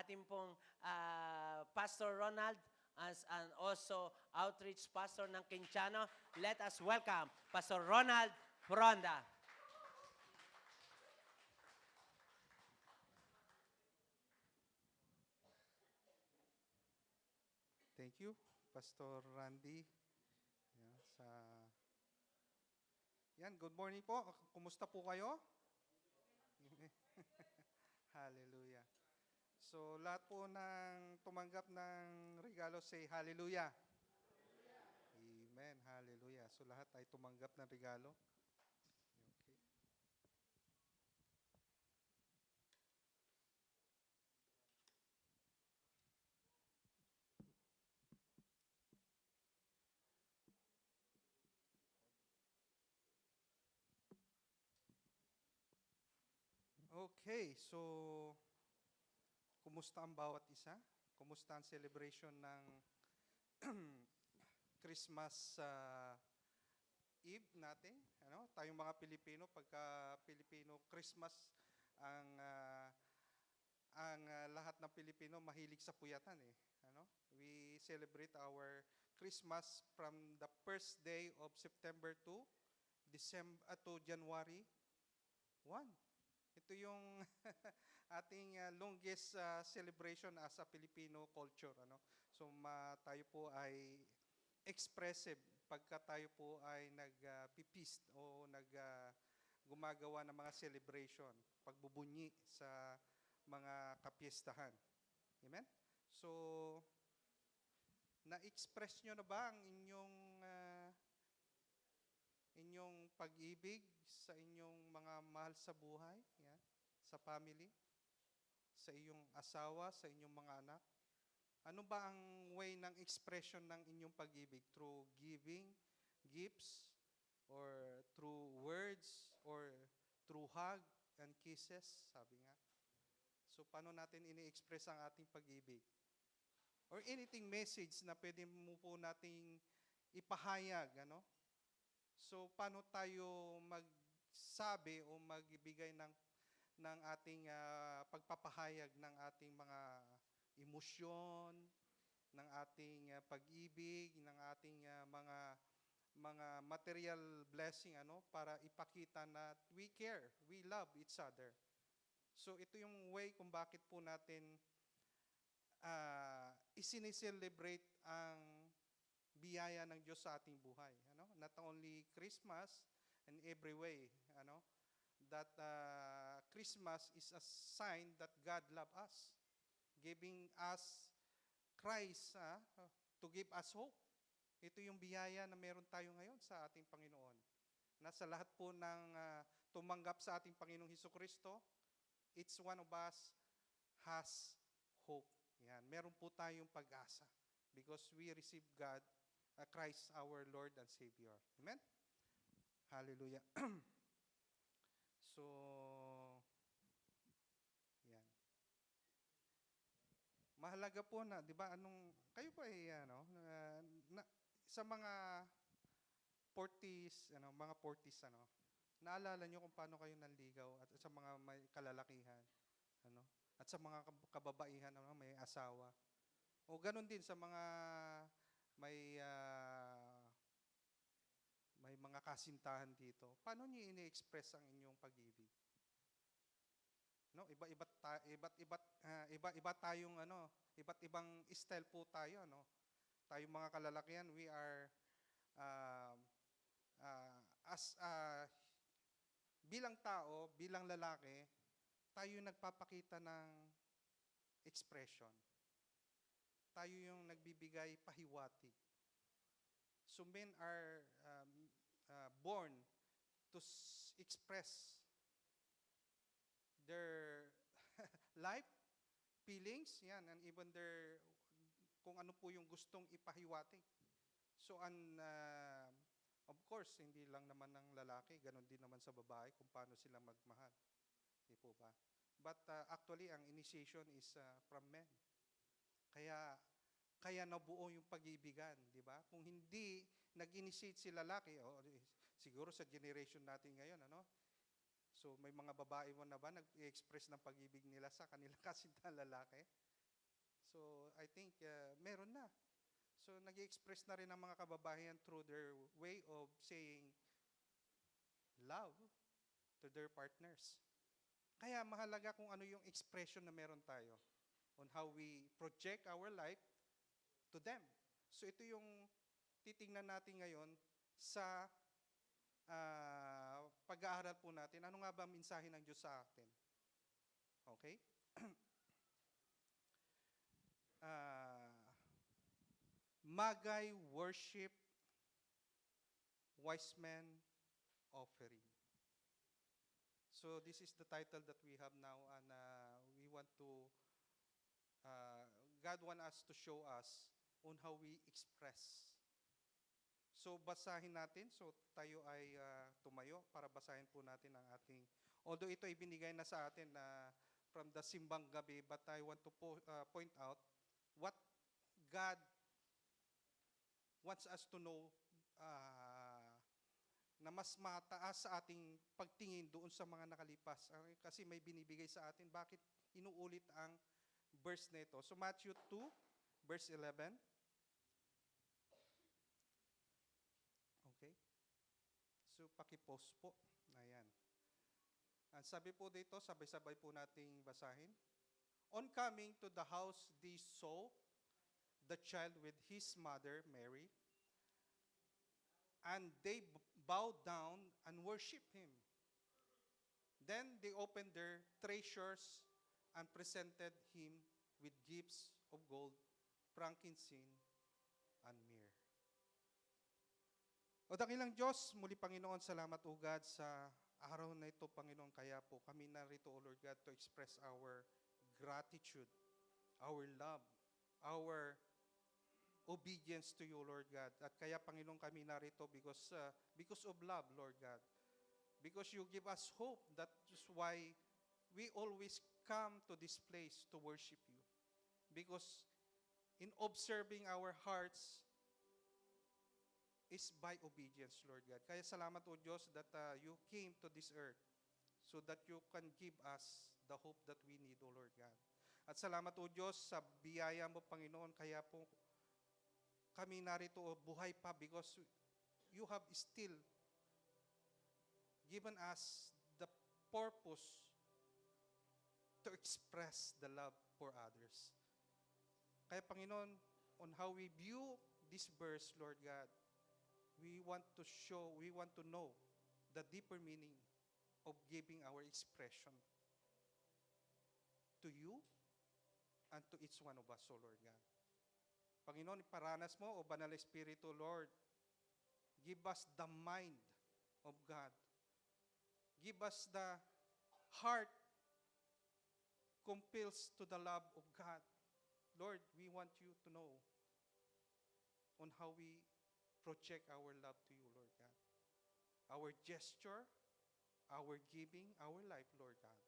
ating pong Pastor Ronald and also outreach pastor ng Quinchano. Let us welcome Pastor Ronald Furonda. Thank you, Pastor Randy. Good morning po. Kumusta po kayo? Hallelujah. So, lahat po ng tumanggap ng regalo, say hallelujah. Amen. Hallelujah. So, lahat ay tumanggap ng regalo. Okay. Okay, so kumusta ang bawat isa? Kumusta ang celebration ng Christmas Eve natin? Tayong mga Pilipino, pagka Pilipino Christmas, ang lahat ng Pilipino mahilig sa puyatan eh. We celebrate our Christmas from the first day of September to January 1. Ito yung ating longest celebration as a Filipino culture. So tayo po ay expressive pagka tayo po ay nag-pipist o gumagawa ng mga celebration, pagbubunyi sa mga kapiestahan. Amen? So, na-express nyo na ba ang inyong pag-ibig sa inyong mga mahal sa buhay, yan, sa family, sa iyong asawa, sa inyong mga anak? Ano ba ang way ng expression ng inyong pag-ibig? Through giving, gifts, or through words, or through hug and kisses, sabi nga. So, paano natin ini-express ang ating pag-ibig? Or anything message na pwede mo po nating ipahayag, So, paano tayo magsabi o magbigay ng ating pagpapahayag ng ating mga emosyon, ng ating pag-ibig, ng ating mga material blessing, para ipakita na we care, we love each other. So, ito yung way kung bakit po natin isinicelebrate ang biyaya ng Diyos sa ating buhay. Not only Christmas and every way, that Christmas is a sign that God loves us, giving us Christ to give us hope. Ito yung biyaya na meron tayo ngayon sa ating Panginoon. Nasa lahat po ng tumanggap sa ating Panginoong Hesukristo, each one of us has hope. Yan. Meron po tayong pag-asa because we receive God, Christ our Lord and Savior. Amen? Hallelujah. So, yan. Mahalaga po na, di ba, kayo pa sa mga 40s, mga 40s, naalala nyo kung paano kayo nanligaw at sa mga may kalalakihan, at sa mga kababaihan, may asawa. O ganun din sa mga may mga kasintahan dito. Paano niyo ini-express ang inyong pag-ibig? Iba't tayong iba't ibang style po tayo, Tayong mga kalalakihan, we are bilang tao, bilang lalaki, tayo nagpapakita ng expression. Tayo yung nagbibigay pahiwatig. So men are born to express their life, feelings, yan, and even kung ano po yung gustong ipahiwatig. So, of course, hindi lang naman ng lalaki, ganun din naman sa babae kung paano sila magmahal. Di po ba? But actually, ang initiation is from men. Kaya nabuo yung pag-ibigan, di ba? Kung hindi nag-initiate si lalaki, siguro sa generation natin ngayon, So may mga babae mo na ba nag-express ng pag-ibig nila sa kanilang kasintahan lalaki? So I think meron na. So nag-express na rin ang mga kababayan through their way of saying love to their partners. Kaya mahalaga kung ano yung expression na meron tayo on how we project our life to them. So ito yung titingnan natin ngayon sa pag-aaral po natin. Ano nga ba ang mensahe ng Diyos sa atin? Okay? Magay Worship Wise Men Offering. So this is the title that we have now, and we want to, God want us to show us on how we express. So basahin natin, so tayo ay tumayo para basahin po natin ang ating, although ito ay binigay na sa atin from the Simbang Gabi, but I want to point out what God wants us to know na mas mataas sa ating pagtingin doon sa mga nakalipas. Kasi may binibigay sa atin, bakit inuulit ang verse na ito. So Matthew 2, verse 11. Okay. So paki-post po. Ayan. Ang sabi po dito, sabay-sabay po nating basahin. On coming to the house, they saw the child with his mother, Mary, and they bowed down and worshiped him. Then they opened their treasures and presented him with gifts of gold, frankincense, and myrrh. O dakilang Diyos, muli Panginoon, salamat o God sa araw na ito, Panginoon. Kaya po kami narito, O Lord God, to express our gratitude, our love, our obedience to you, Lord God. At kaya, Panginoon, kami narito because of love, Lord God. Because you give us hope. That is why we always come to this place to worship you. Because in observing our hearts is by obedience, Lord God. Kaya salamat, O Diyos, that you came to this earth so that you can give us the hope that we need, O Lord God. At salamat, O Diyos, sa biyaya mo, Panginoon. Kaya po kami narito buhay pa because you have still given us the purpose to express the love for others. Kaya Panginoon, on how we view this verse, Lord God, we want to know the deeper meaning of giving our expression to you and to each one of us, O Lord God. Panginoon, iparanas mo, O Banal Espiritu, Lord, give us the mind of God. Give us the heart compels to the love of God. Lord, we want you to know on how we project our love to you, Lord God. Our gesture, our giving, our life, Lord God.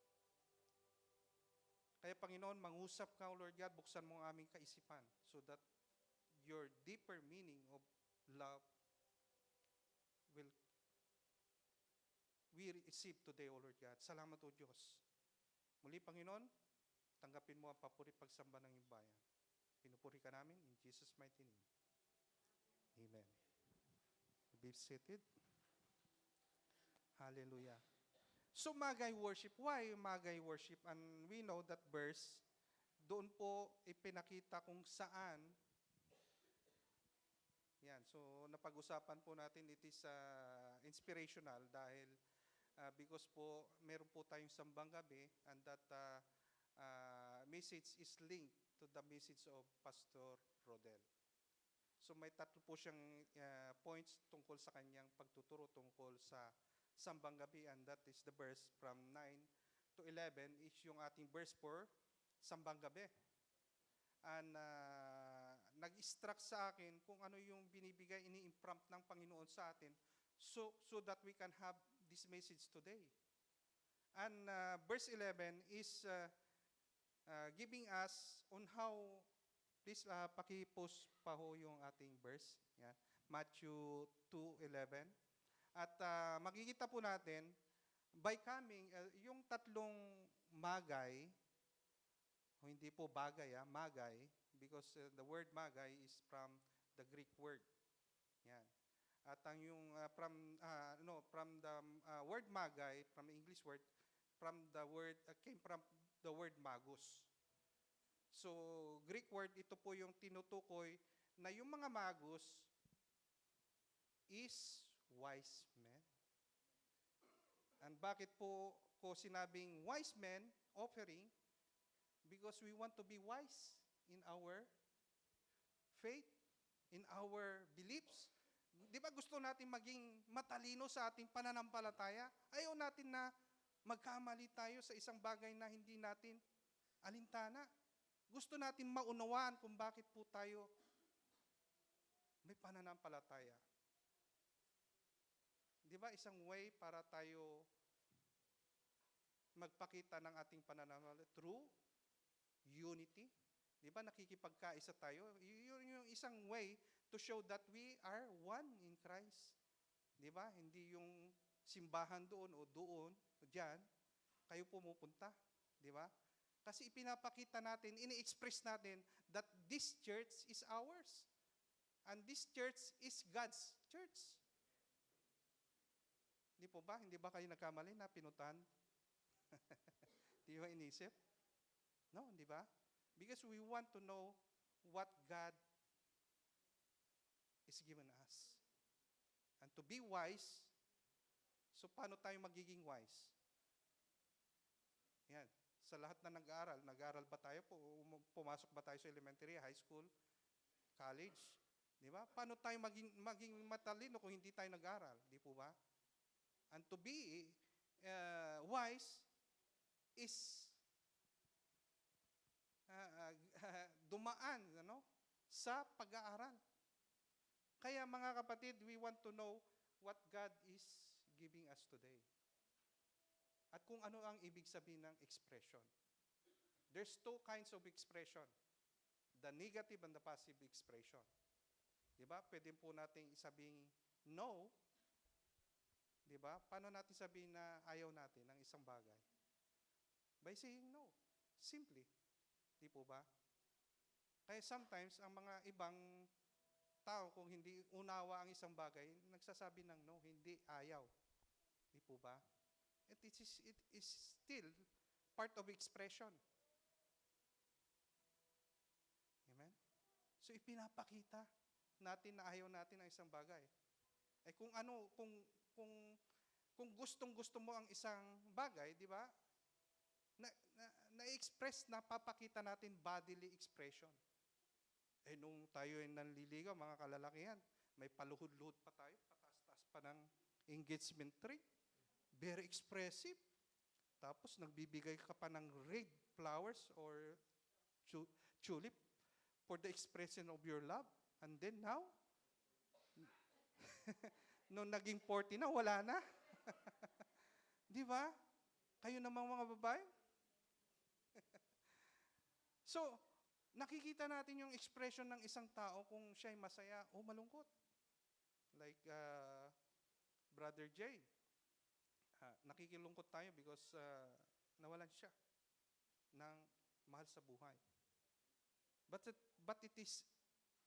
Kaya Panginoon, mangusap ka, Lord God, buksan mo ang aming kaisipan so that your deeper meaning of love will we receive today, O Lord God. Salamat, O Diyos. Muli, Panginoon, tanggapin mo ang papuri pagsamba ng iyong bayan. Pinupuri ka namin in Jesus' mighty name. Amen. Be seated. Hallelujah. So, Magay worship. Why Magay worship? And we know that verse, doon po ipinakita kung saan. Yan. So, napag-usapan po natin, it is inspirational dahil because po, meron po tayong sambang gabi and that message is linked to the message of Pastor Rodel. So may tatlo po siyang points tungkol sa kanyang pagtuturo tungkol sa sambang gabi, and that is the verse from 9 to 11 is yung ating verse for sambang gabi. And nag-instruct sa akin kung ano yung binibigay, ini-imprompt ng Panginoon sa atin so that we can have this message today. And verse 11 is giving us on how, please paki-post pa ho yung ating verse. Yan. Matthew 2:11. At makikita po natin, by coming, yung tatlong magay, Hindi po bagay, magay, because the word magay is from the Greek word. Yan. At ang yung from the word magay, from the English word, from the word came from the word magus. So Greek word, ito po yung tinutukoy na yung mga magus is wise men. And bakit po ko sinabing wise men offering? Because we want to be wise in our faith, in our beliefs. Di ba gusto natin maging matalino sa ating pananampalataya? Ayaw natin na magkamali tayo sa isang bagay na hindi natin alintana. Gusto natin maunawaan kung bakit po tayo may pananampalataya. Di ba isang way para tayo magpakita ng ating pananampalataya through unity? Di ba nakikipagkaisa tayo? Yun yung isang way to show that we are one in Christ. Di ba? Hindi yung simbahan doon o diyan, kayo pumupunta. Di ba? Kasi ipinapakita natin, ini-express natin that this church is ours. And this church is God's church. Di po ba? Hindi ba kayo nagkamali na pinuntahan? Di ba inisip? No, di ba? Because we want to know what God is given us. And to be wise, so paano tayo magiging wise? Yan. Sa lahat na nag-aaral ba tayo? Pumasok ba tayo sa elementary, high school, college? Di ba? Paano tayo maging matalino kung hindi tayo nag-aaral? Di po ba? And to be wise is dumaan sa pag-aaral. Kaya mga kapatid, we want to know what God is giving us today. At kung ano ang ibig sabihin ng expression. There's two kinds of expression. The negative and the positive expression. Diba? Pwede po nating isabing no. Diba? Paano natin sabihin na ayaw natin ng isang bagay? By saying no. Simply. Di po ba? Kaya sometimes, ang mga ibang tao, kung hindi unawa ang isang bagay, nagsasabi ng no, hindi, ayaw. Di po ba? It is still part of expression. Amen? So, ipinapakita natin na ayaw natin ang isang bagay. Eh kung gustong-gusto mo ang isang bagay, di ba? Na-express, napapakita natin bodily expression. Eh nung tayo ay nanliligaw, mga kalalakihan, may paluhod-luhod pa tayo, pataas-taas pa ng engagement ring. Very expressive. Tapos nagbibigay ka pa ng red flowers or tulip for the expression of your love. And then now, nung naging 40 na, wala na. Di ba? Kayo namang mga babae. So, nakikita natin yung expression ng isang tao kung siya ay masaya o malungkot. Like Brother Jay. Nakikilungkot tayo because nawalan siya ng mahal sa buhay. But it is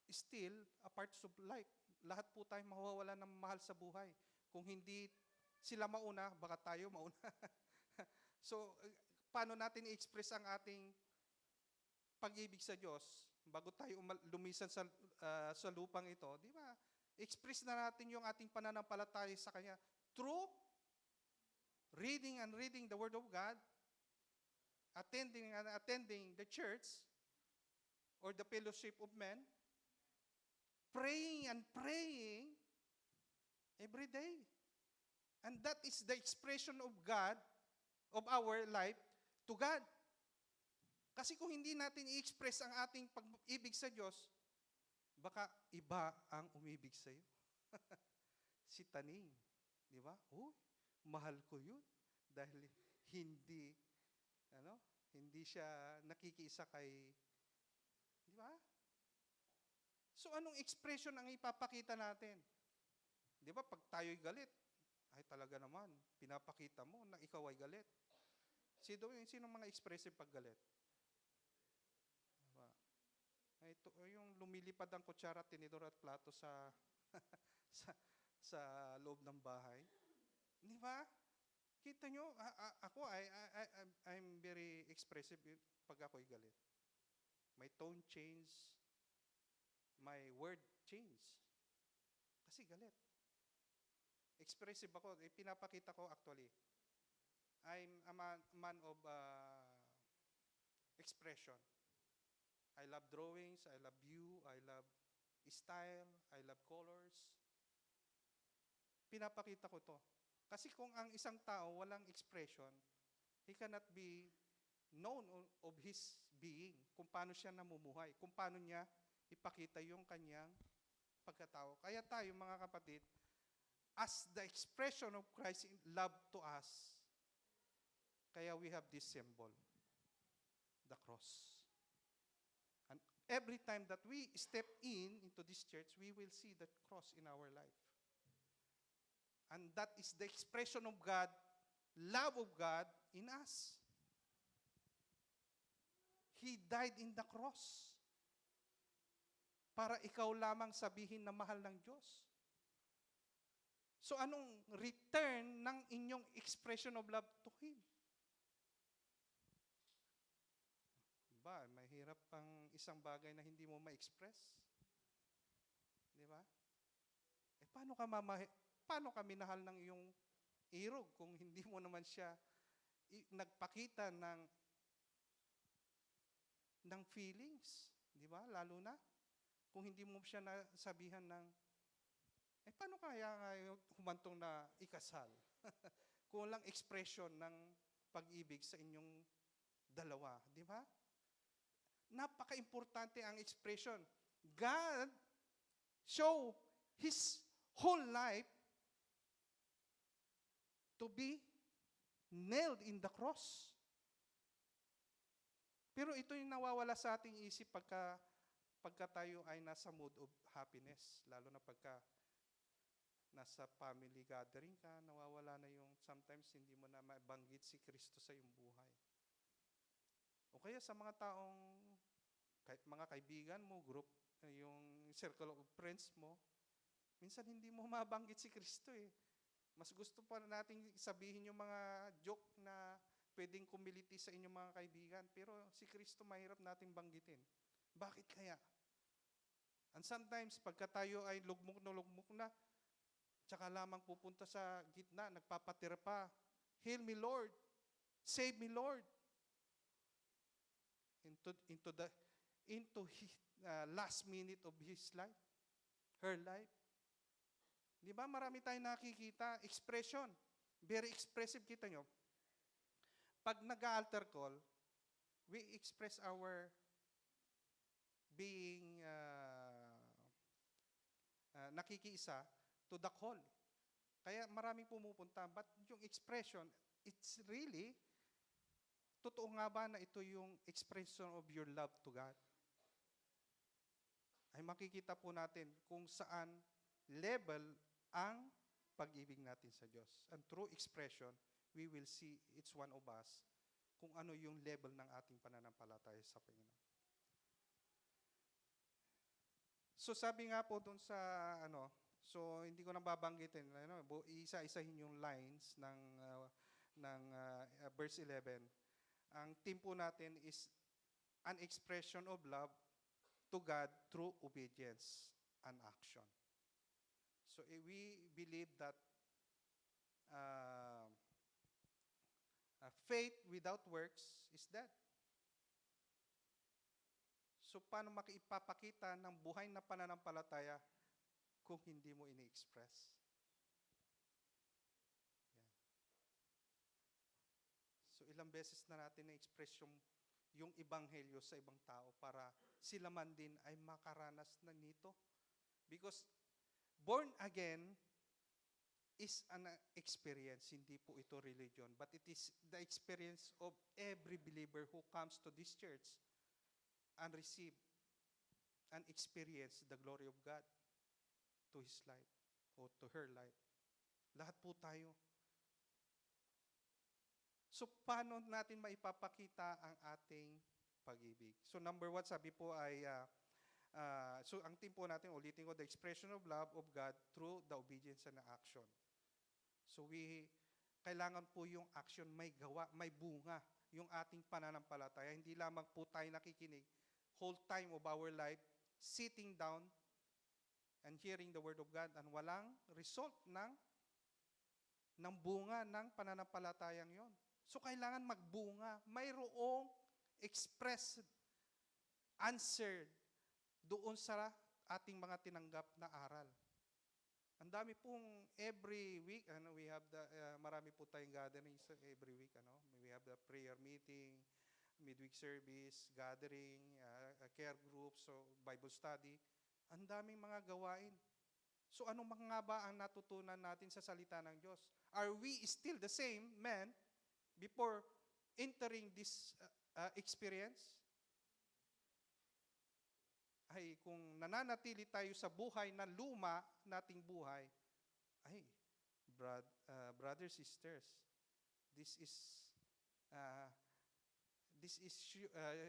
still a part of life. Lahat po tayo mawawalan ng mahal sa buhay. Kung hindi sila mauna, baka tayo mauna. So, paano natin i-express ang ating pag-ibig sa Diyos bago tayo lumisan sa lupang ito? Di ba? Express na natin yung ating pananampalataya sa Kanya through reading the Word of God, attending the church or the fellowship of men, praying every day. And that is the expression of God, of our life, to God. Kasi kung hindi natin i-express ang ating pag-ibig sa Diyos, baka iba ang umibig sa iyo. Si Taning, di ba? Oh, mahal ko yun. Dahil hindi siya nakikiisa kay, di ba? So anong expression ang ipapakita natin? Di ba, pag tayo'y galit, ay talaga naman, pinapakita mo na ikaw ay galit. Sino mga expressive pag galit? yung lumilipad ang kutsara, tinidor at plato sa sa sa loob ng bahay. Di ba? Kita nyo, ako, I'm very expressive pag ako'y galit. My tone change, my word change. Kasi galit. Expressive ako. Pinapakita ko actually. I'm a man of expression. I love drawings, I love view, I love style, I love colors. Pinapakita ko to. Kasi kung ang isang tao walang expression, he cannot be known of his being, kung paano siya namumuhay, kung paano niya ipakita yung kanyang pagkatao. Kaya tayo mga kapatid, as the expression of Christ's love to us, kaya we have this symbol, the cross. And every time that we step into this church, we will see that cross in our life. And that is the expression of God, love of God in us. He died in the cross para ikaw lamang sabihin na mahal ng Diyos. So anong return ng inyong expression of love to Him? Ba, mahirap pang isang bagay na hindi mo ma-express. Di ba? Paano ka minahal ng iyong irog kung hindi mo naman siya nagpakita ng feelings? Di ba? Lalo na kung hindi mo siya nasabihan ng, paano kaya humantong na ikasal? Kung walang expression ng pag-ibig sa inyong dalawa. Di ba? Napaka-importante ang expression. God show His whole life to be nailed in the cross. Pero ito yung nawawala sa ating isip pagka tayo ay nasa mood of happiness. Lalo na pagka nasa family gathering ka, nawawala na yung sometimes hindi mo na mabanggit si Kristo sa iyong buhay. O kaya sa mga taong, kahit mga kaibigan mo, group, yung circle of friends mo, minsan hindi mo mabanggit si Kristo eh. Mas gusto pa nating sabihin yung mga joke na pwedeng kumiliti sa inyong mga kaibigan. Pero si Kristo mahirap nating banggitin. Bakit kaya? And sometimes, pagka tayo ay lugmok na, tsaka lamang pupunta sa gitna, nagpapatira pa, Hail me Lord, save me Lord. Into his, last minute of his life, her life. Di ba marami tayong nakikita, expression, very expressive, kita nyo. Pag nag-altar call, we express our being nakikiisa to the call. Kaya maraming pumupunta, but yung expression, it's really, totoo nga ba na ito yung expression of your love to God? Ay makikita po natin kung saan level ang pag-ibig natin sa Diyos. And through expression, we will see each one of us kung ano yung level ng ating pananampalataya sa Panginoon. So sabi nga po dun sa so hindi ko nang babanggitin, isa-isahin yung lines ng verse 11. Ang theme po natin is an expression of love to God through obedience and action. So we believe that faith without works is dead. So paano makipapakita ng buhay na pananampalataya kung hindi mo ini-express? Yan. So ilang beses na natin na-express yung ebanghelyo sa ibang tao para sila man din ay makaranas na nito. Because born again is an experience, hindi po ito religion, but it is the experience of every believer who comes to this church and receive and experience the glory of God to his life or to her life. Lahat po tayo. So, paano natin maipapakita ang ating pag-ibig? So, number one, sabi po ay So ang team po natin, ulitin ko, the expression of love of God through the obedience and the action. So kailangan po yung action, may gawa, may bunga, yung ating pananampalataya. Hindi lamang po tayo nakikinig whole time of our life, sitting down and hearing the Word of God, and walang result ng bunga ng pananampalatayang yon. So kailangan magbunga, mayroong expressed, answered doon sa ating mga tinanggap na aral. Ang dami pong every week, we have marami po tayong gatherings every week. We have the prayer meeting, midweek service, gathering, care group, so Bible study. Ang daming mga gawain. So ano nga ba ang natutunan natin sa salita ng Diyos? Are we still the same men before entering this experience? Ay, kung nananatili tayo sa buhay na luma nating buhay, ay, brothers, sisters, this is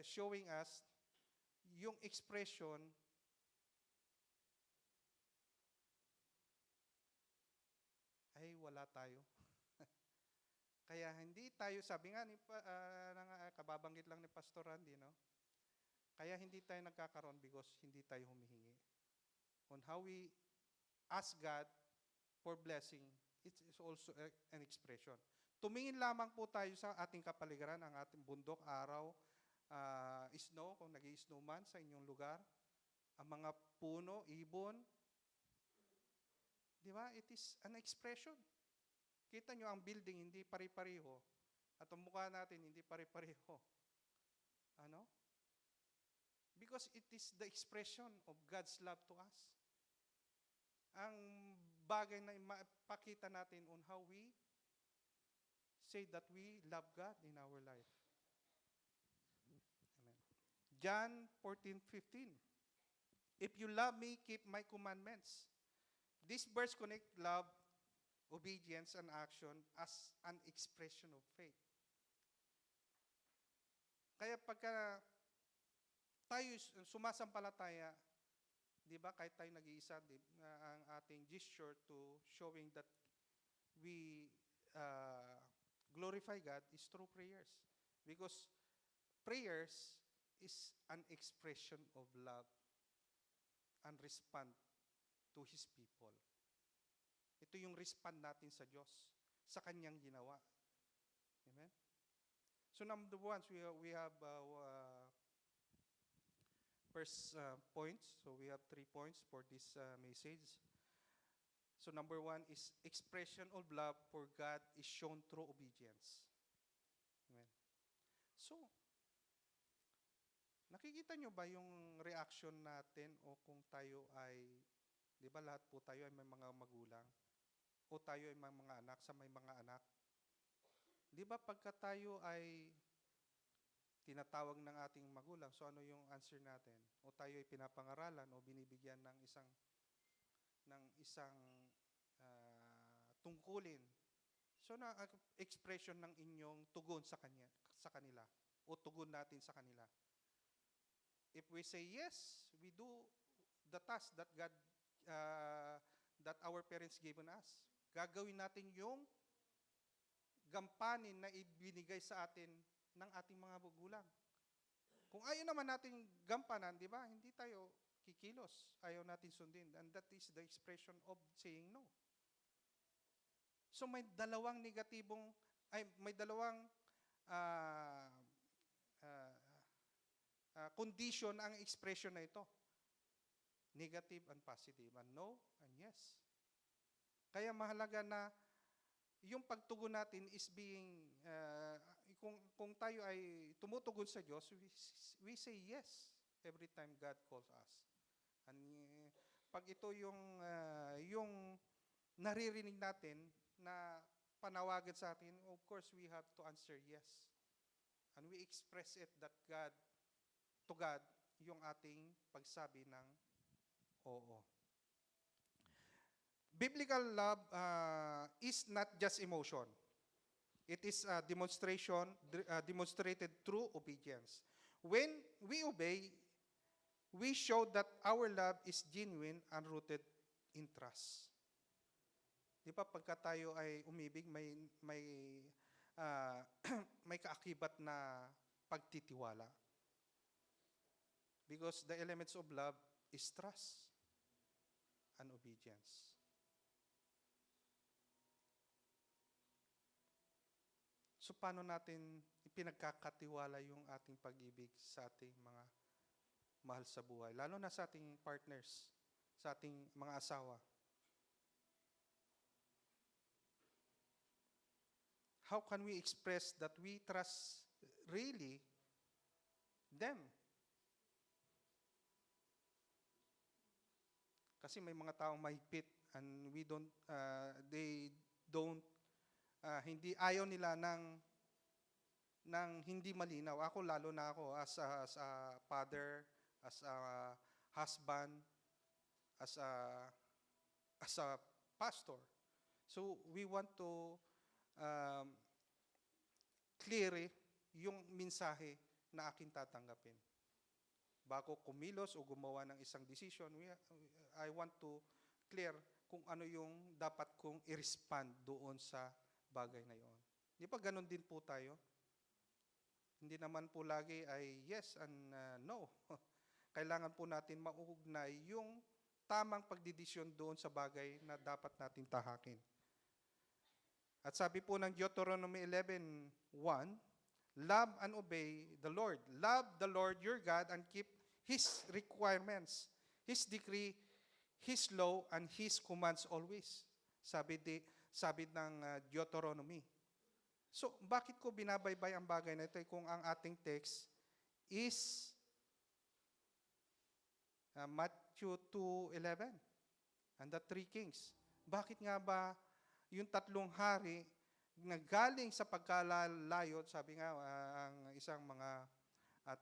showing us yung expression ay wala tayo. Kaya hindi tayo, sabi nga, kababanggit lang ni Pastor Randy, no? Kaya hindi tayo nagkakaroon because hindi tayo humihingi. On how we ask God for blessing, it is also an expression. Tumingin lamang po tayo sa ating kapaligiran, ang ating bundok, araw, snow, kung nag-i-snowman sa inyong lugar, ang mga puno, ibon. Di ba? It is an expression. Kita nyo, ang building hindi pari-pariho. At ang mukha natin hindi pari-pariho. Ano? Because it is the expression of God's love to us. Ang bagay na ipakita natin on how we say that we love God in our life. Amen. John 14:15. If you love me, keep my commandments. This verse connect love, obedience, and action as an expression of faith. Kaya pagka tayo sumasampalataya, di ba, kahit tayo nag-iisa, ang ating gesture to showing that we glorify God is through prayers. Because prayers is an expression of love and respond to His people. Ito yung respond natin sa Diyos, sa Kanyang ginawa. Amen? So number one, we have first points. So we have 3 points for this message. So number 1 is expression of love for God is shown through obedience. Amen. So, nakikita nyo ba yung reaction natin o kung tayo ay, di ba lahat po tayo ay may mga magulang o tayo ay may mga anak sa may mga anak. Di ba pagka tayo ay tinatawag ng ating magulang, so ano yung answer natin? O tayo ay pinapangaralan o binibigyan ng isang tungkulin. So na expression ng inyong tugon sa kanila o tugon natin sa kanila. If we say yes, we do the task that God that our parents given us. Gagawin natin yung gampanin na ibinigay sa atin ng ating mga magulang. Kung ayaw naman natin gampanan, di ba? Hindi tayo kikilos. Ayaw natin sundin. And that is the expression of saying no. So may dalawang condition ang expression na ito. Negative and positive. And no and yes. Kaya mahalaga na yung pagtugon natin is being, kung tayo ay tumutugon sa Diyos, we say yes every time God calls us. And pag ito yung naririnig natin na panawagan sa atin, of course, we have to answer yes. And we express it that to God, yung ating pagsabi ng oo. Biblical love is not just emotion. It is a demonstrated through obedience. When we obey, we show that our love is genuine and rooted in trust. Di ba pagka tayo ay umibig, ah, may kaakibat na pagtitiwala. Because the elements of love is trust and obedience. So paano natin ipinagkakatiwala yung ating pag-ibig sa ating mga mahal sa buhay, lalo na sa ating partners, sa ating mga asawa? How can we express that we trust really them? Kasi may mga taong mahigpit and they don't, hindi ayaw nila ng hindi malinaw. Ako, lalo na ako, as a father, as a husband, as a pastor. So we want to clear yung mensahe na aking tatanggapin. Bago kumilos o gumawa ng isang decision, I want to clear kung ano yung dapat kong i-respond doon sa bagay na yon. Di ba ganun din po tayo? Hindi naman po lagi ay yes and no. Kailangan po natin mauugnay yung tamang pagdidesisyon doon sa bagay na dapat natin tahakin. At sabi po ng Deuteronomy 11:1, love and obey the Lord. Love the Lord your God and keep His requirements, His decree, His law, and His commands always. Sabi ng Deuteronomy. So, bakit ko binabaybay ang bagay na ito kung ang ating text is Matthew 2:11 and the three kings? Bakit nga ba yung tatlong hari na galing sa pagkalalayot, sabi nga, ang isang mga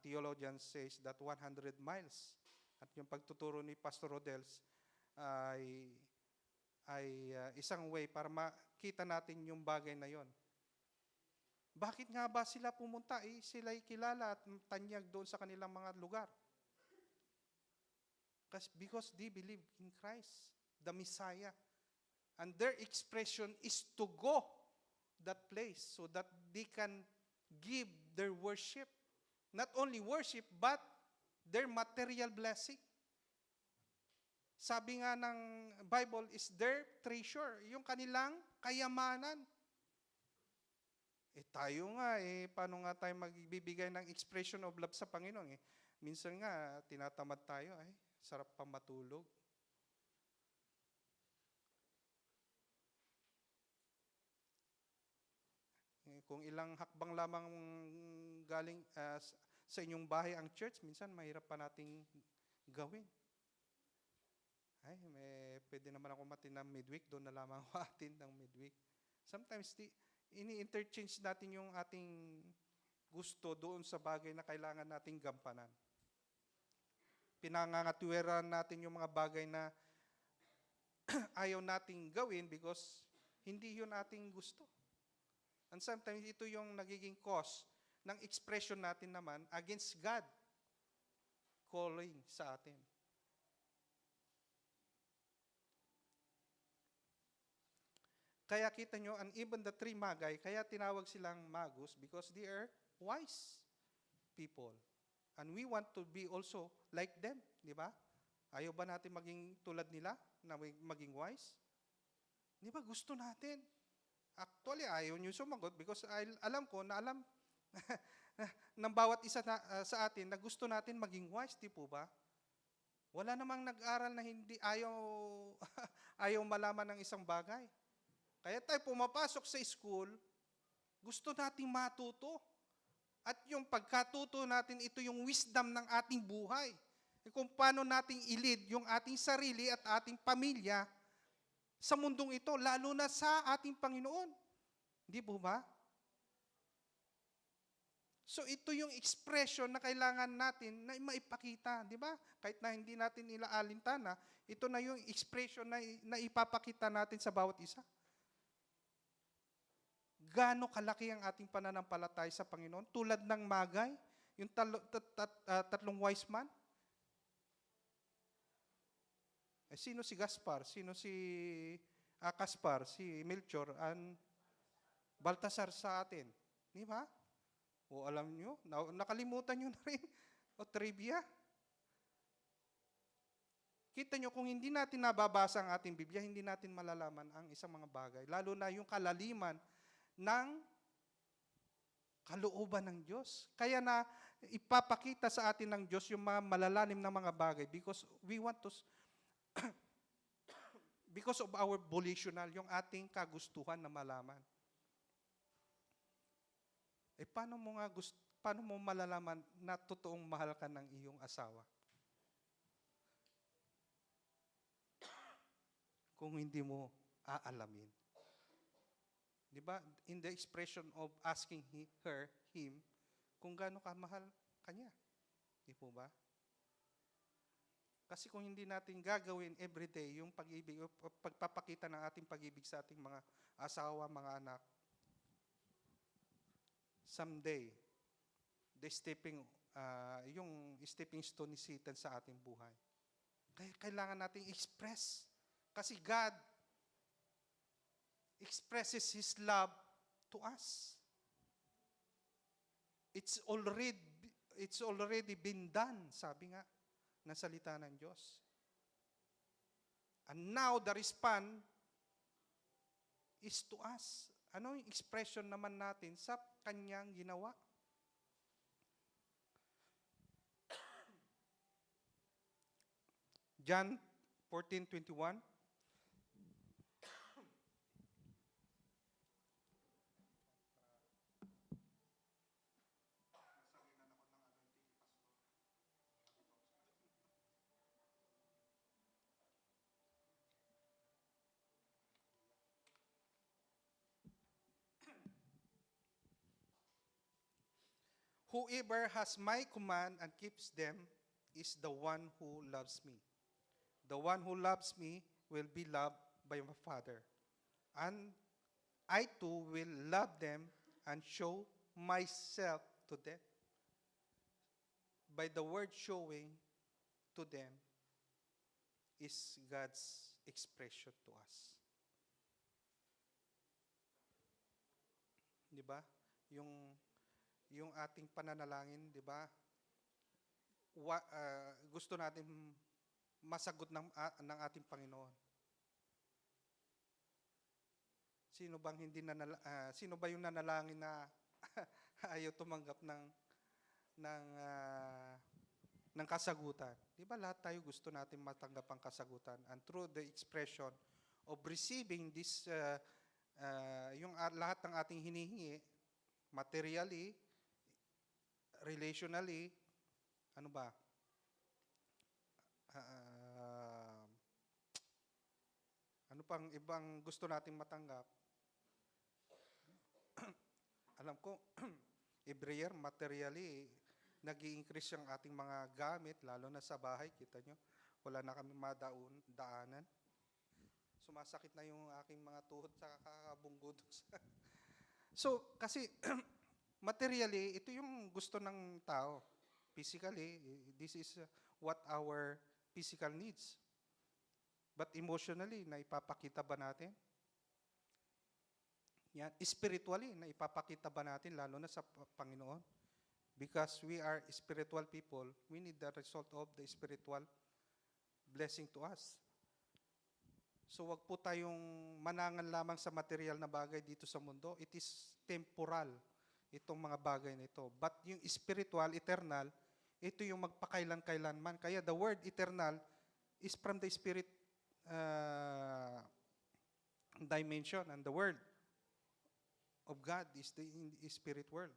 theologian says that 100 miles. At yung pagtuturo ni Pastor Rodels ay isang way para makita natin yung bagay na yon. Bakit nga ba sila pumunta? Sila'y kilala at tanyag doon sa kanilang mga lugar. Because they believe in Christ, the Messiah. And their expression is to go that place so that they can give their worship. Not only worship, but their material blessing. Sabi nga ng Bible is their treasure, yung kanilang kayamanan. Tayo nga, paano nga tayo magbibigay ng expression of love sa Panginoon? Minsan nga, tinatamad tayo, sarap pa matulog. Kung ilang hakbang lamang galing sa inyong bahay ang church, minsan mahirap pa nating gawin. Pwede naman ako matin ng midweek, doon na lamang ako atin ng midweek. Sometimes, ini-interchange natin yung ating gusto doon sa bagay na kailangan nating gampanan. Pinangangatwiran natin yung mga bagay na ayaw nating gawin because hindi yun ating gusto. And sometimes ito yung nagiging cause ng expression natin naman against God calling sa atin. Kaya kita nyo, and even the three magi, kaya tinawag silang magus because they are wise people. And we want to be also like them, di ba? Ayaw ba natin maging tulad nila, na maging wise? Di ba gusto natin? Actually, ayaw nyo sumagot because alam ko na alam ng bawat isa sa atin na gusto natin maging wise, di po ba? Wala namang nag-aral na hindi ayaw malaman ng isang bagay. Kaya tayo pumapasok sa school, gusto nating matuto. At yung pagkatuto natin, ito yung wisdom ng ating buhay. Kung paano nating i-lead yung ating sarili at ating pamilya sa mundong ito, lalo na sa ating Panginoon. Hindi po ba? So ito yung expression na kailangan natin na maipakita, di ba? Kahit na hindi natin nila alintana, ito na yung expression na ipapakita natin sa bawat isa. Gaano kalaki ang ating pananampalataya sa Panginoon? Tulad ng Magay, yung tatlong wise man. Sino si Gaspar? Sino si Caspar? Si Melchor? Baltasar sa atin. Di ba? O alam nyo, nakalimutan nyo na rin. O trivia. Kita nyo, kung hindi natin nababasa ang ating Biblia, hindi natin malalaman ang isang mga bagay. Lalo na yung kalaliman ng kalooban ng Diyos. Kaya na ipapakita sa atin ng Diyos yung mga malalalim na mga bagay because we want to, because of our volitional, yung ating kagustuhan na malaman. Paano mo malalaman na totoong mahal ka ng iyong asawa? Kung hindi mo aalamin. Di ba? In the expression of asking him, kung gaano ka mahal kanya. Di po ba? Kasi kung hindi natin gagawin everyday yung pag-ibig, pagpapakita ng ating pag-ibig sa ating mga asawa, mga anak, someday, yung stepping stone ni Satan sa ating buhay. Kaya kailangan nating express. Kasi God expresses His love to us. It's already been done, sabi nga ng salita ng Diyos. And now the response is to us. Ano yung expression naman natin sa Kanyang ginawa? John 14:21. Whoever has my command and keeps them is the one who loves me. The one who loves me will be loved by my Father. And I too will love them and show myself to them. By the word showing to them is God's expression to us. Di ba? Yung ating pananalangin, di ba? Gusto natin masagot ng ating Panginoon. Sino ba yung nanalangin na ayaw tumanggap ng kasagutan? Di ba lahat tayo gusto natin matanggap ang kasagutan? And through the expression of receiving this, yung lahat ng ating hinihingi, materially, relationally, ano ba? Ano pang ibang gusto nating matanggap? Alam ko, every year, materially, nag-i-increase yung ating mga gamit, lalo na sa bahay, kita nyo, wala na kami daanan. Sumasakit na yung aking mga tuhod sa kakabunggo. So, kasi, materially, ito yung gusto ng tao. Physically, this is what our physical needs. But emotionally, naipapakita ba natin? Yan. Spiritually, naipapakita ba natin, lalo na sa Panginoon? Because we are spiritual people, we need the result of the spiritual blessing to us. So wag po tayong manangan lamang sa material na bagay dito sa mundo. It is temporal, itong mga bagay nito. But yung spiritual, eternal, ito yung magpakailan-kailanman. Kaya the word eternal is from the spirit dimension, and the word of God is the spirit world.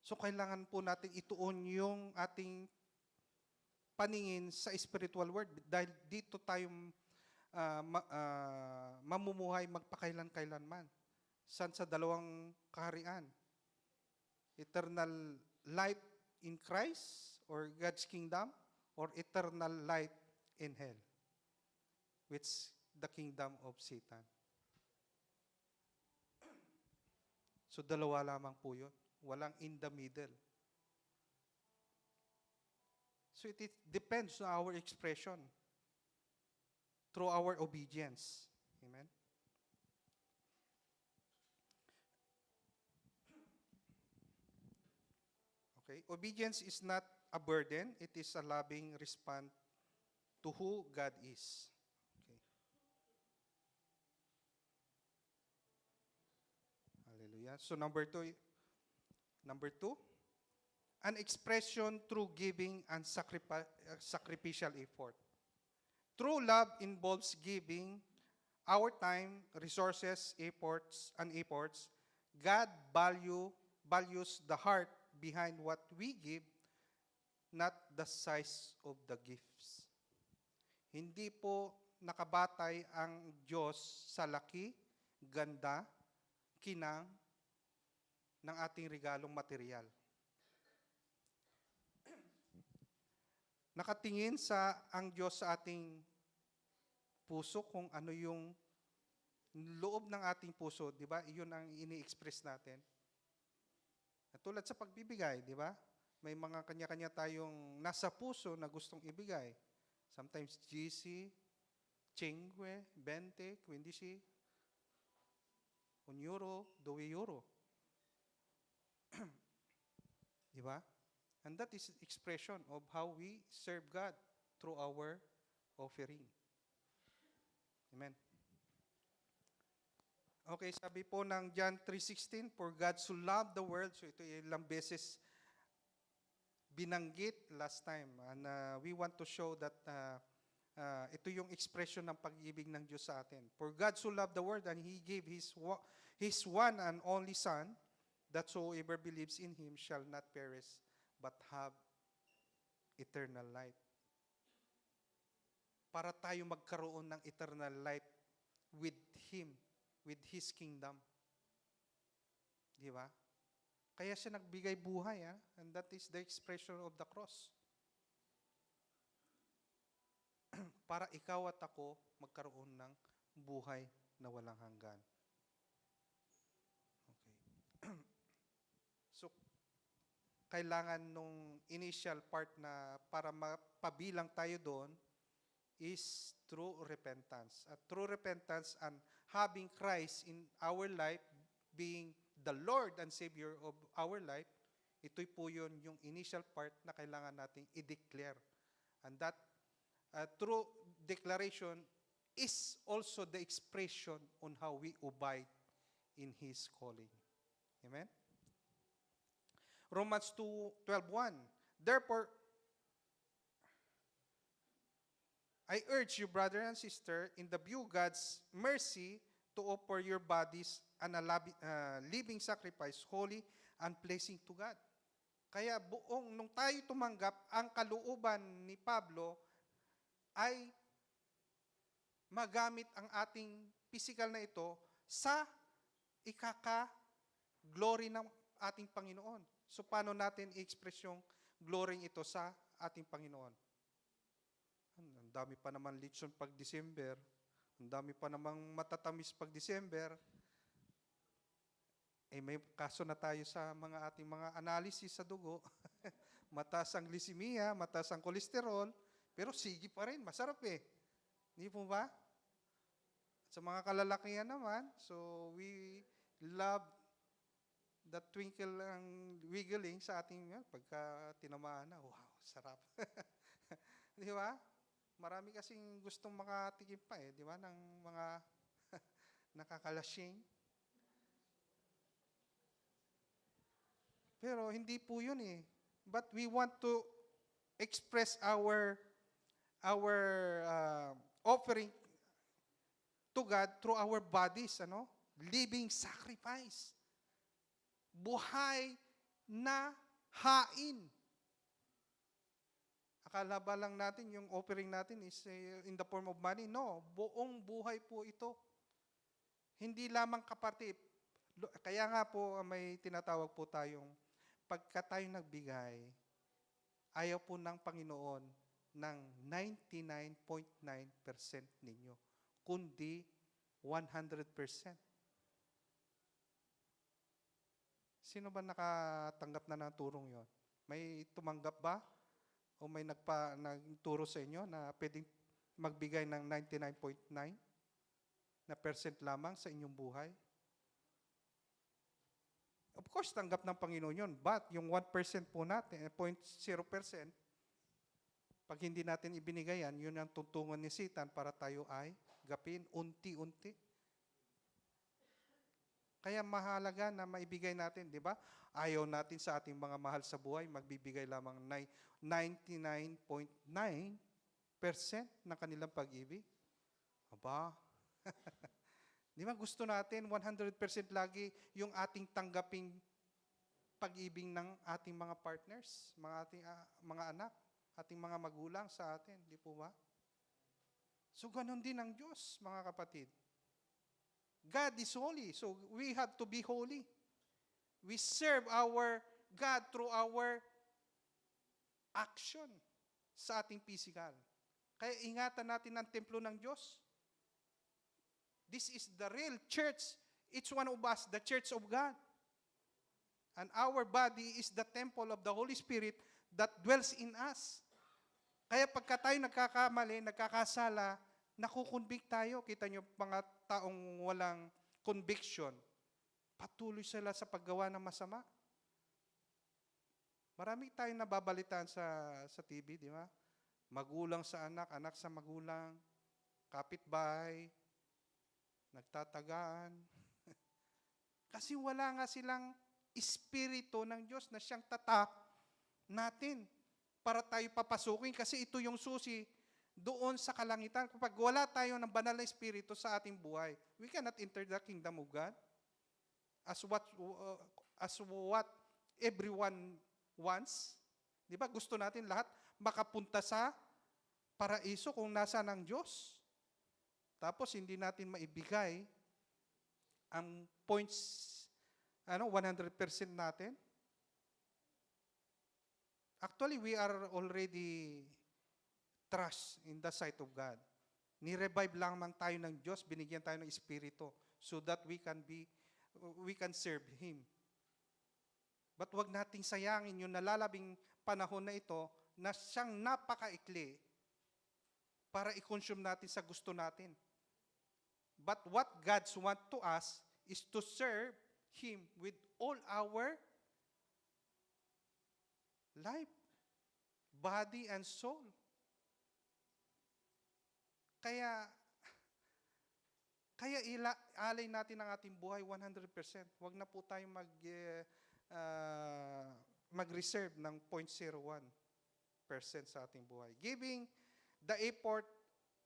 So kailangan po natin ituon yung ating paningin sa spiritual world dahil dito tayo mamumuhay magpakailan-kailanman. San sa dalawang kaharian? Eternal life in Christ or God's kingdom, or eternal life in hell, which the kingdom of Satan. So dalawa lamang po yun. Walang in the middle. So it depends on our expression. through our obedience. Amen? Okay? Obedience is not a burden. It is a loving response to who God is. Okay. Hallelujah. So number two, an expression through giving and sacrificial effort. True love involves giving our time, resources, efforts. God values the heart behind what we give, not the size of the gifts. Hindi po nakabatay ang Diyos sa laki, ganda, kinang ng ating regalong material. Nakatingin ang Diyos sa ating puso kung ano yung loob ng ating puso, di ba? Iyon ang ini-express natin. At tulad sa pagbibigay, di ba? May mga kanya-kanya tayong nasa puso na gustong ibigay. Sometimes GC, 5, 20, 15, 1 euro, 2 euro. Di ba? And that is expression of how we serve God through our offering. Amen. Okay, sabi po ng John 3:16, for God so loved the world. So ito ilang beses binanggit last time. And we want to show that ito yung expression ng pag-ibig ng Diyos sa atin. For God so loved the world and He gave His one and only Son, that whoever believes in Him shall not perish, but have eternal life. Para tayo magkaroon ng eternal life with Him, with His kingdom. Di ba? Kaya siya nagbigay buhay, and that is the expression of the cross. Para ikaw at ako magkaroon ng buhay na walang hanggan. Okay. So, kailangan nung initial part na para mapabilang tayo doon is true repentance. At true repentance and having Christ in our life, being the Lord and Savior of our life, ito'y po yun yung initial part na kailangan nating i-declare. And that true declaration is also the expression on how we abide in His calling. Amen? Romans 2:12:1. Therefore, I urge you, brother and sister, in the view of God's mercy, to offer your bodies an living sacrifice, holy and pleasing to God. Kaya nung tayo tumanggap, ang kalooban ni Pablo ay magamit ang ating physical na ito sa ikaka-glory ng ating Panginoon. So, paano natin i-express yung glory ito sa ating Panginoon? Ang dami pa naman lechon pag December. Ang dami pa namang matatamis pag December. May kaso na tayo sa ating mga analysis sa dugo. Mataas ang glycemia, mataas ang kolesterol, pero sige pa rin, masarap eh. Hindi po ba? Sa mga kalalakihan naman, so we love the twinkle and wiggling sa ating pagka tinamaan na, wow, sarap. Di ba? Marami kasing gustong makatikim pa di ba, ng mga nakakalasing. Pero hindi po yun But we want to express our offering to God through our bodies, living sacrifice. Buhay na hain. Akala ba lang natin yung offering natin is in the form of money? No, buong buhay po ito. Hindi lamang kapatid. Kaya nga po may tinatawag po tayong pagka tayo nagbigay, ayaw po ng Panginoon ng 99.9% ninyo, kundi 100%. Sino ba nakatanggap na ng turong yon? May tumanggap ba? O may nagturo sa inyo na pwedeng magbigay ng 99.9 na percent lamang sa inyong buhay? Of course, tanggap ng Panginoon yun. But yung 1% po natin, 0.0%, pag hindi natin ibinigay yan, yun ang tuntungan ni Satan para tayo ay gapin unti-unti. Kaya mahalaga na maibigay natin, di ba? Ayaw natin sa ating mga mahal sa buhay, magbibigay lamang 99.9% ng kanilang pag-ibig. Aba, di ba gusto natin 100% lagi yung ating tanggaping pag-ibig ng ating mga partners, mga ating mga anak, ating mga magulang sa atin, di po ba? So ganun din ang Diyos, mga kapatid. God is holy, so we have to be holy. We serve our God through our action sa ating physical. Kaya ingatan natin ang templo ng Diyos. This is the real church. Each one of us, the church of God. And our body is the temple of the Holy Spirit that dwells in us. Kaya pagka tayo nagkakamali, nagkakasala, nakukonvict tayo. Kita nyo, mga taong walang conviction, patuloy sila sa paggawa ng masama. Marami tayong nababalitaan sa TV, di ba? Magulang sa anak, anak sa magulang, kapitbahay, nagtatagaan. Kasi wala nga silang espiritu ng Diyos na siyang tatak natin para tayo papasukin kasi ito yung susi doon sa kalangitan. Kapag wala tayo ng banal na espiritu sa ating buhay, we cannot enter the kingdom of God as what everyone wants. Di ba? Gusto natin lahat makapunta sa paraiso kung nasa ng Diyos. Tapos hindi natin maibigay ang points 100% natin. Actually, we are already trash in the sight of God. Ni-revive lamang tayo ng Diyos, binigyan tayo ng Espiritu so that we can serve Him. But wag nating sayangin yung nalalabing panahon na ito na siyang napakaikli para i-consume natin sa gusto natin. But what God wants to us is to serve Him with all our life, body, and soul. Kaya alay natin ang ating buhay 100%. Huwag na po tayong mag-reserve ng 0.01% sa ating buhay. Giving the effort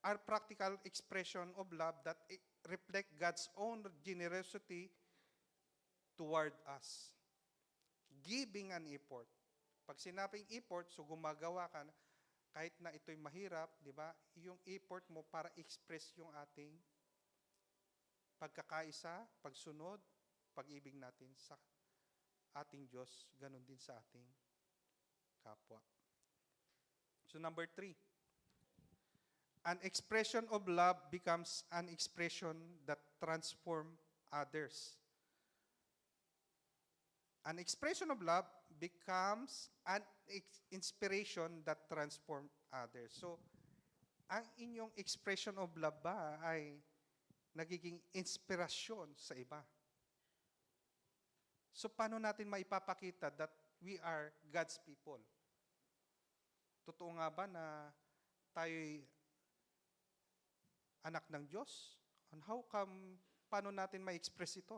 are practical expression of love that reflect God's own generosity toward us. Giving an effort. Pag sinabing effort, so gumagawa ka, kahit na ito'y mahirap, di ba? Yung effort mo para express yung ating pagkakaisa, pagsunod, pag-ibig natin sa ating Diyos, ganun din sa ating kapwa. So number 3, an expression of love becomes an expression that transforms others. An expression of love becomes an inspiration that transforms others. So, ang inyong expression of love ba ay nagiging inspirasyon sa iba? So, paano natin maipapakita that we are God's people? Totoo nga ba na tayo'y anak ng Diyos? And paano natin ma-express ito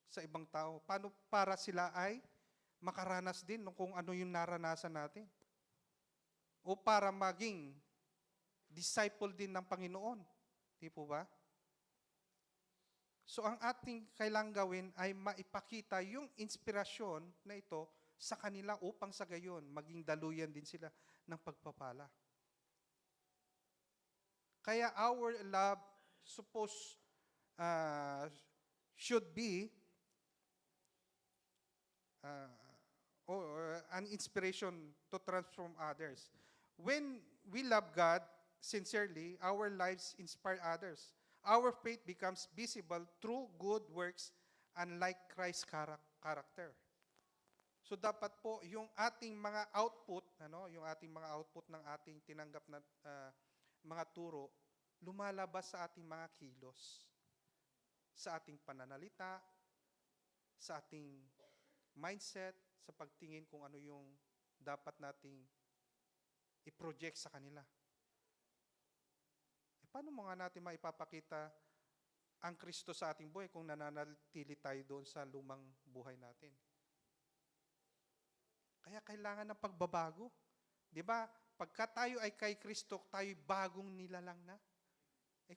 sa ibang tao? Paano para sila ay makaranas din kung ano yung naranasan natin? O para maging disciple din ng Panginoon? Di po ba? So ang ating kailangang gawin ay maipakita yung inspirasyon na ito sa kanila upang sa gayon maging daluyan din sila ng pagpapala. Kaya our love should be an inspiration to transform others. When we love God sincerely, our lives inspire others. Our faith becomes visible through good works and like Christ's character. So dapat po yung ating mga output, yung ating mga output ng ating tinanggap mga turo, lumalabas sa ating mga kilos, sa ating pananalita, sa ating mindset, sa pagtingin kung ano yung dapat nating i-project sa kanila. Paano mo nga natin maipapakita ang Kristo sa ating buhay kung nananatili tayo doon sa lumang buhay natin? Kaya kailangan ng pagbabago. Di ba? Pagka tayo ay kay Kristo, tayo bagong nilalang na.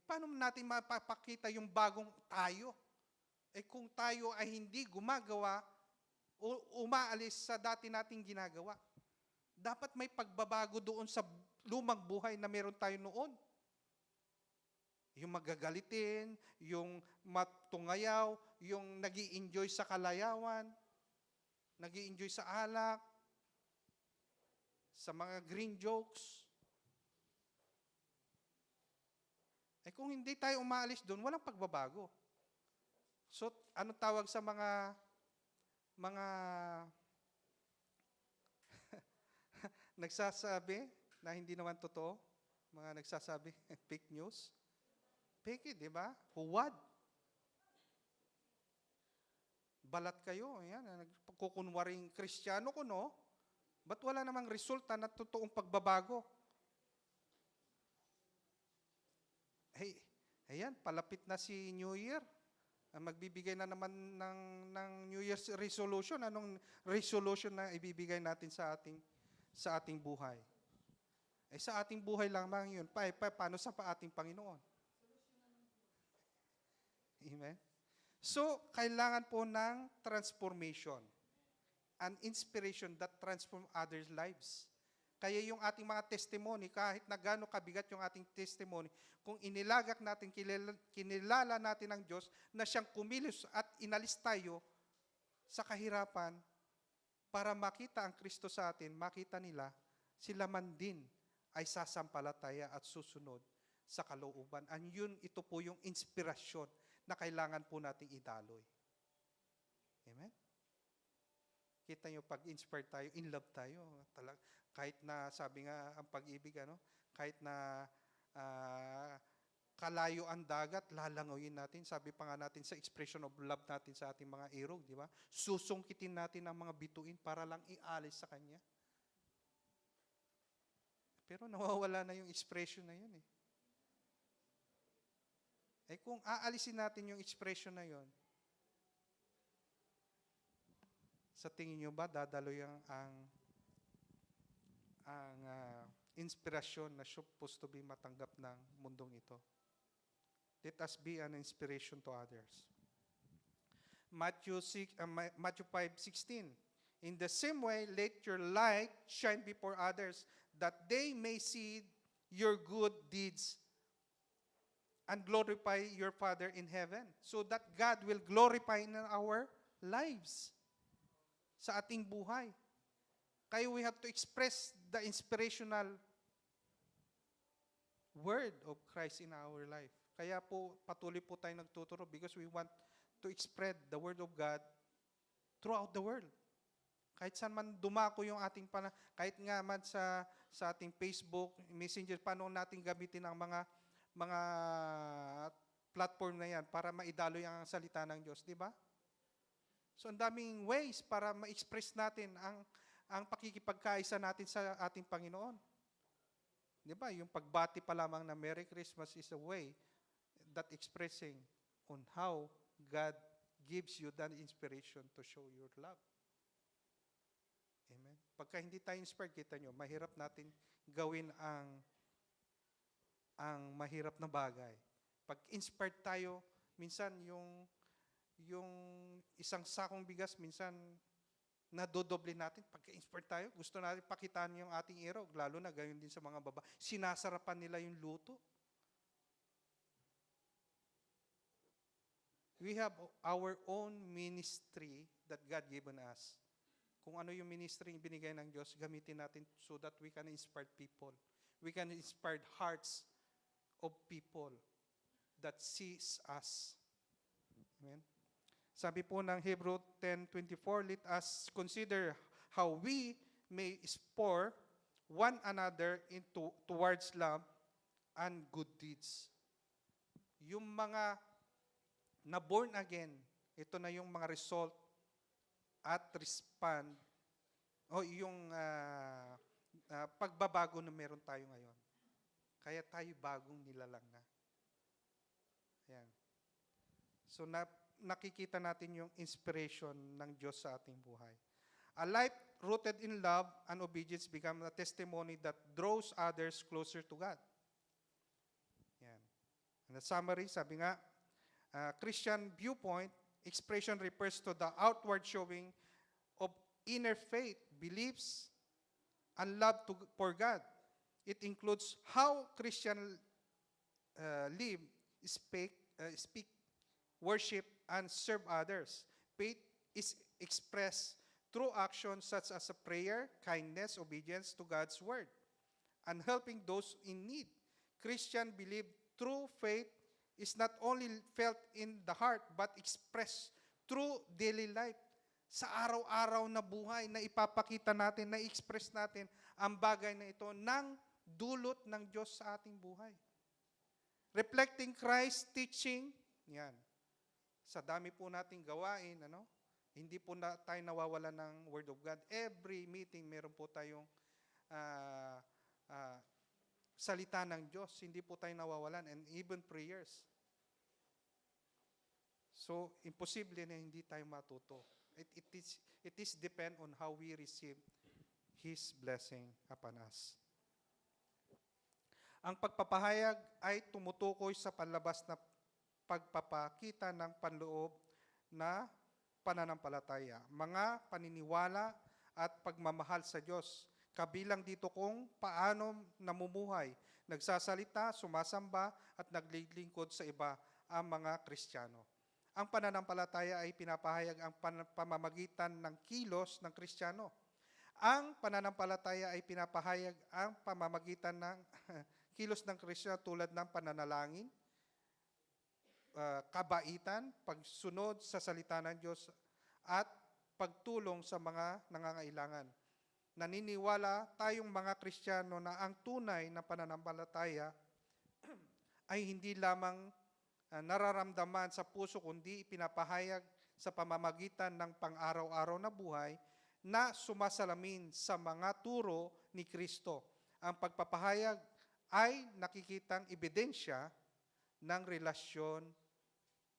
Paano natin mapapakita yung bagong tayo? Kung tayo ay hindi gumagawa o umaalis sa dati nating ginagawa. Dapat may pagbabago doon sa lumang buhay na meron tayo noon. Yung magagalitin, yung matungayaw, yung nag-i-enjoy sa kalayawan, nag-i-enjoy sa alak, sa mga green jokes. Kung hindi tayo umaalis doon, walang pagbabago. So, ano tawag sa mga nagsasabi na hindi naman totoo? Mga nagsasabi, fake news? Fake, di ba? Huwad. Balat kayo. Yan, nagkukunwaring Kristiyano ko, no? Ba't wala namang resulta na totoong pagbabago? Ayan, palapit na si New Year. Magbibigay na naman ng New Year's resolution. Anong resolution na ibibigay natin sa ating buhay? Sa ating buhay lamang yun. Paano sa ating Panginoon? Amen? So, kailangan po ng transformation. An inspiration that transform others' lives. Kaya yung ating mga testimony, kahit na gaano kabigat yung ating testimony, kung inilagak natin, kinilala natin ang Diyos na siyang kumilos at inalis tayo sa kahirapan para makita ang Kristo sa atin, makita nila, sila man din ay sasampalataya at susunod sa kalooban. And yun, ito po yung inspirasyon na kailangan po nating idaloy. Amen? Kita nyo, pag-inspire tayo, in love tayo. Kahit na, sabi nga, ang pag-ibig, kahit na kalayo ang dagat, lalangoyin natin. Sabi pa nga natin sa expression of love natin sa ating mga irog, di ba? Susungkitin natin ang mga bituin para lang ialis sa Kanya. Pero nawawala na yung expression na yun. Kung aalisin natin yung expression na yun, sa tingin nyo ba, dadaloy ang inspirasyon na supposed to be matanggap ng mundong ito? Let us be an inspiration to others. Matthew 5:16. In the same way, let your light shine before others, that they may see your good deeds and glorify your Father in heaven. So that God will glorify in our lives, sa ating buhay. Kaya we have to express the inspirational word of Christ in our life. Kaya po, patuloy po tayo nagtuturo because we want to spread the word of God throughout the world. Kahit saan man dumako yung ating kahit nga man sa ating Facebook, Messenger, paano natin gamitin ang mga platform na yan para maidaloy ang salita ng Diyos, di ba? So, ang daming ways para ma-express natin ang pakikipagkaisa natin sa ating Panginoon. Di ba? Yung pagbati pa lamang na Merry Christmas is a way that expressing on how God gives you that inspiration to show your love. Amen? Pagka hindi tayo inspired, kita nyo, mahirap natin gawin ang mahirap na bagay. Pag inspired tayo, minsan yung isang sakong bigas, minsan nadodoble natin. Pagka-inspired tayo, gusto natin pakitaan yung ating irog, lalo na gayon din sa mga baba. Sinasarapan nila yung luto. We have our own ministry that God given us. Kung ano yung ministry yung binigay ng Diyos, gamitin natin so that we can inspire people. We can inspire hearts of people that sees us. Amen? Sabi po ng Hebrew 10:24, let us consider how we may spur one another towards love and good deeds. Yung mga na born again, ito na yung mga result at respond o yung pagbabago na meron tayo ngayon. Kaya tayo bagong nilalang na. Ayan. So nakikita natin yung inspiration ng Diyos sa ating buhay. A life rooted in love and obedience becomes a testimony that draws others closer to God. Yan. In the summary, sabi nga, Christian viewpoint, expression refers to the outward showing of inner faith, beliefs, and love for God. It includes how Christians live, speak, worship, and serve others. Faith is expressed through actions such as a prayer, kindness, obedience to God's word, and helping those in need. Christian believe true faith is not only felt in the heart but expressed through daily life. Sa araw-araw na buhay na ipapakita natin, na express natin ang bagay na ito ng dulot ng Diyos sa ating buhay. Reflecting Christ's teaching, yan. Sa dami po nating gawain, hindi po tayo nawawala ng Word of God. Every meeting, meron po tayong salita ng Diyos. Hindi po tayo nawawalan. And even prayers. So, imposible na hindi tayo matuto. It is depend on how we receive His blessing upon us. Ang pagpapahayag ay tumutukoy sa panlabas na pagpapakita ng panloob na pananampalataya, mga paniniwala at pagmamahal sa Diyos. Kabilang dito kung paano namumuhay, nagsasalita, sumasamba at naglilingkod sa iba ang mga Kristiyano. Ang pananampalataya ay pinapahayag ang pamamagitan ng kilos ng Kristiyano. Ang pananampalataya ay pinapahayag ang pamamagitan ng kilos ng Kristiyano tulad ng pananalangin, kabaitan, pagsunod sa salita ng Diyos, at pagtulong sa mga nangangailangan. Naniniwala tayong mga Kristiyano na ang tunay na pananampalataya ay hindi lamang nararamdaman sa puso, kundi ipinapahayag sa pamamagitan ng pang-araw-araw na buhay na sumasalamin sa mga turo ni Kristo. Ang pagpapahayag ay nakikitang ebidensya ng relasyon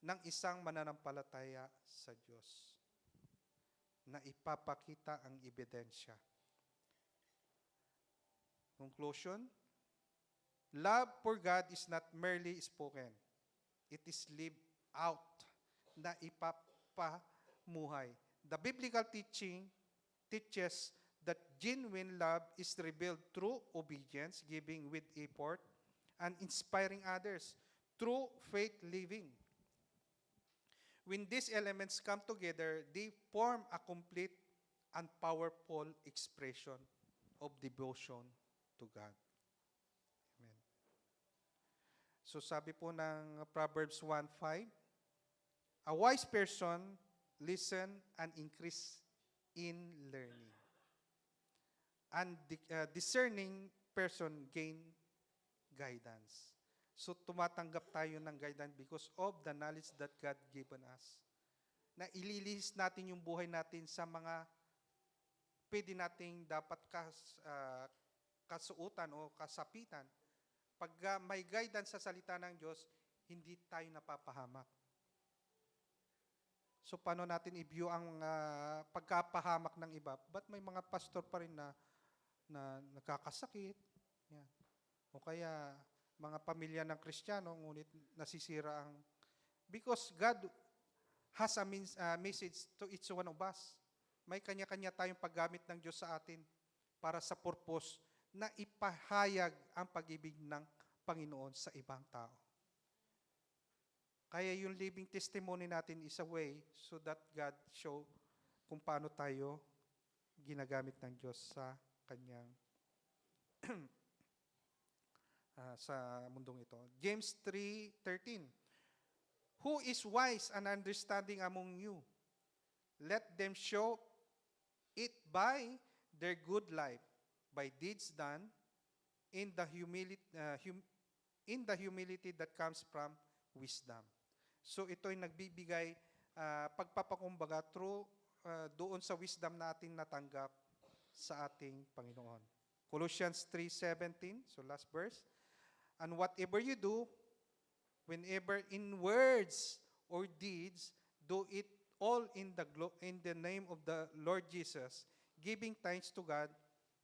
ng isang mananampalataya sa Diyos. Na ipapakita ang ebidensya. Conclusion, love for God is not merely spoken. It is lived out, na ipapamuhay. The biblical teaching teaches that genuine love is revealed through obedience, giving with effort, and inspiring others through faith living. When these elements come together, they form a complete and powerful expression of devotion to God. Amen. So sabi po ng Proverbs 1:5, a wise person listen and increase in learning. And discerning person gain guidance. So tumatanggap tayo ng guidance because of the knowledge that God given us. Na ililihis natin yung buhay natin sa mga pwede nating dapat kasuutan o kasapitan. Pag may guidance sa salita ng Diyos, hindi tayo napapahamak. So paano natin i-view ang pagkapahamak ng iba? Ba't may mga pastor pa rin na nagkakasakit? Yan. O kaya mga pamilya ng Kristiyano, ngunit nasisira ang... Because God has a message to each one of us. May kanya-kanya tayong paggamit ng Diyos sa atin para sa purpose na ipahayag ang pag-ibig ng Panginoon sa ibang tao. Kaya yung living testimony natin is a way so that God show kung paano tayo ginagamit ng Diyos sa kanyang sa mundong ito. James 3:13. Who is wise and understanding among you? Let them show it by their good life, by deeds done in the in the humility that comes from wisdom. So ito'y nagbibigay pagpapakumbaga through doon sa wisdom natin natanggap sa ating Panginoon. Colossians 3:17, so last verse. And whatever you do, whenever in words or deeds, do it all in the name of the Lord Jesus, giving thanks to God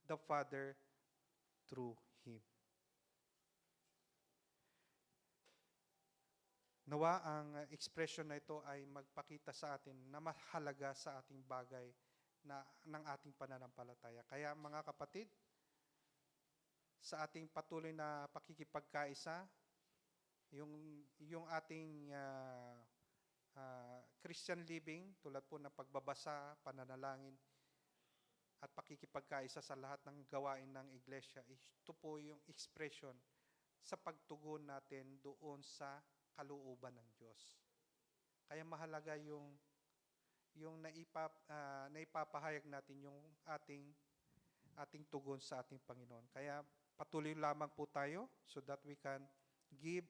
the Father through Him. Nawa ang expression na ito ay magpakita sa atin na mahalaga sa ating bagay ng ating pananampalataya. Kaya mga kapatid, sa ating patuloy na pakikipagkaisa, yung ating Christian living, tulad po ng pagbabasa, pananalangin, at pakikipagkaisa sa lahat ng gawain ng iglesia, ito po yung expression sa pagtugon natin doon sa kalooban ng Diyos. Kaya mahalaga yung naipapahayag natin yung ating tugon sa ating Panginoon. Kaya patuloy lamang po tayo so that we can give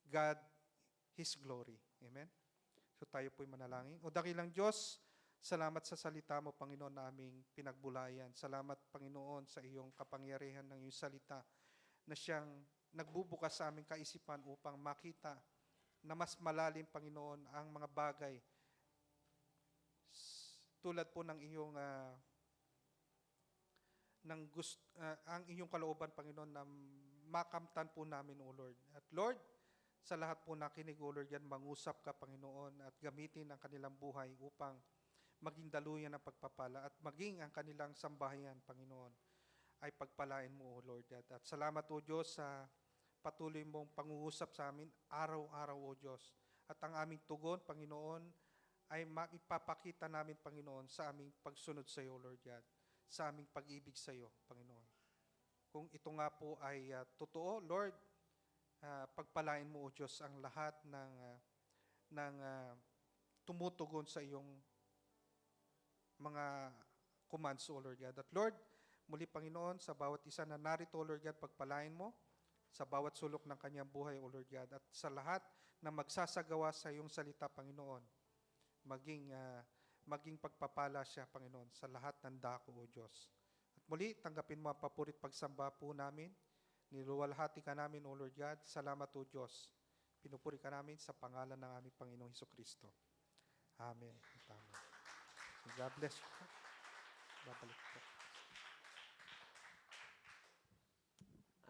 God His glory. Amen? So tayo po'y manalangin. O dakilang Diyos, salamat sa salita mo, Panginoon, na aming pinagbulayan. Salamat, Panginoon, sa iyong kapangyarihan ng iyong salita na siyang nagbubukas sa aming kaisipan upang makita na mas malalim, Panginoon, ang mga bagay tulad po ng iyong ang iyong kalooban, Panginoon, na makamtan po namin, O Lord. At Lord, sa lahat po nakinig, O Lord, yan, mangusap ka, Panginoon, at gamitin ang kanilang buhay upang maging daluyan ng pagpapala at maging ang kanilang sambahayan, Panginoon, ay pagpalain mo, O Lord. At salamat, O Diyos, sa patuloy mong pangungusap sa amin araw-araw, O Diyos. At ang aming tugon, Panginoon, ay maipapakita namin, Panginoon, sa aming pagsunod sa iyo, Lord God, sa aming pag-ibig sa iyo, Panginoon. Kung ito nga po ay totoo, Lord, pagpalain mo, O Diyos, ang lahat ng tumutugon sa iyong mga commands, O Lord God. At Lord, muli, Panginoon, sa bawat isa na narito, O Lord God, pagpalain mo sa bawat sulok ng kanyang buhay, O Lord God, at sa lahat na magsasagawa sa iyong salita, Panginoon, maging pagpapala siya, Panginoon, sa lahat ng dako, O Diyos. At muli, tanggapin mo ang papurit pagsamba po namin. Niluwalhati ka namin, O Lord God. Salamat, O Diyos. Pinupuri ka namin sa pangalan ng aming Panginoong Hesukristo. Amen. Tama. God bless you. Babalik po.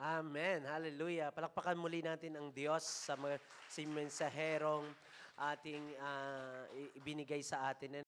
Amen. Hallelujah. Palakpakan muli natin ang Diyos sa mensaherong ating ibinigay sa atin.